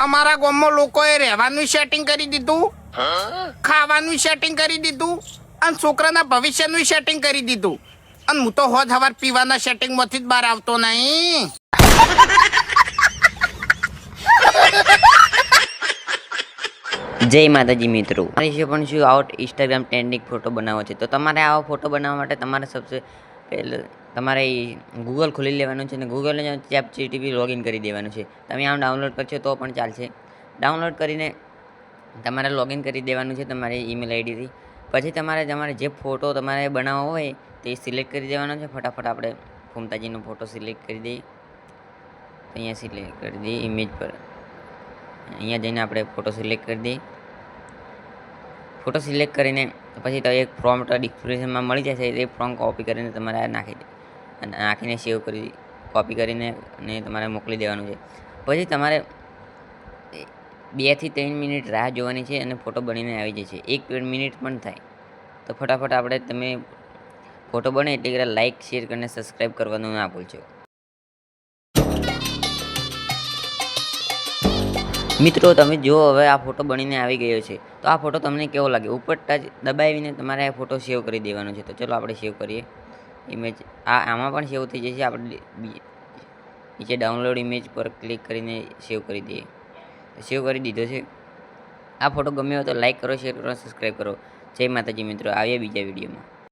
અમારા ગામમાં લોકોએ રહેવાનું સેટિંગ કરી દીધું, ખાવાનું સેટિંગ કરી દીધું અને છોકરાના ભવિષ્યનું સેટિંગ કરી દીધું. અને હું તો હોજ હવાર પીવાના સેટિંગમાંથી જ બહાર આવતો નહીં. જય માતાજી મિત્રો, મારી છે પણ શું આઉટ ઇન્સ્ટાગ્રામ ટ્રેન્ડિંગ ફોટો બનાવવો છે. તો તમારે આવો ફોટો બનાવવા માટે તમારે સૌથી પહેલાં તમારે ગૂગલ ખોલી લેવાનું છે અને ગૂગલને ChatGPT લોગિન કરી દેવાનું છે. તમે આમ ડાઉનલોડ કરશો તો પણ ચાલશે. ડાઉનલોડ કરીને તમારે લોગિન કરી દેવાનું છે તમારી ઈમેલ આઈડીથી. પછી તમારે જે ફોટો તમારે બનાવવો હોય તે સિલેક્ટ કરી દેવાનો છે. ફટાફટ આપણે ફૂમતાજીનો ફોટો સિલેક્ટ કરી દઈએ. અહીંયા સિલેક્ટ કરી દઈએ ઇમેજ પર. અહીંયા જઈને આપણે ફોટો સિલેક્ટ કરી દઈએ. ફોટો સિલેક્ટ કરીને પછી તો એક પ્રોમ્પ્ટ ડિસ્ક્રિપ્શનમાં મળી જશે. એ ફોર્મ કોપી કરીને તમારે નાખી દે અને નાખીને સેવ કરી કોપી કરીને અને તમારે મોકલી દેવાનું છે. પછી તમારે 2 થી 3 મિનિટ રાહ જોવાની છે અને ફોટો બનીને આવી જશે. 1 મિનિટ પણ થાય તો ફટાફટ આપણે તમે ફોટો બને એટલે લાઇક શેર કરીને સબસ્ક્રાઈબ કરવાનું ના ભૂલશો. મિત્રો તમે જો હવે આ ફોટો બનીને આવી ગયો છે તો આ ફોટો તમને કેવો લાગે ઉપર ટચ દબાવીને તમારે આ ફોટો સેવ કરી દેવાનો છે. તો ચલો આપણે સેવ કરીએ ઇમેજ. આમાં પણ સેવ થઈ જશે. આપણે નીચે ડાઉનલોડ ઇમેજ પર ક્લિક કરીને સેવ કરી દઈએ. સેવ કરી દીધો છે. આ ફોટો ગમ્યો હોય તો લાઈક કરો, શેર કરો, સબસ્ક્રાઈબ કરો. જય માતાજી મિત્રો, આવીએ બીજા વિડીયોમાં.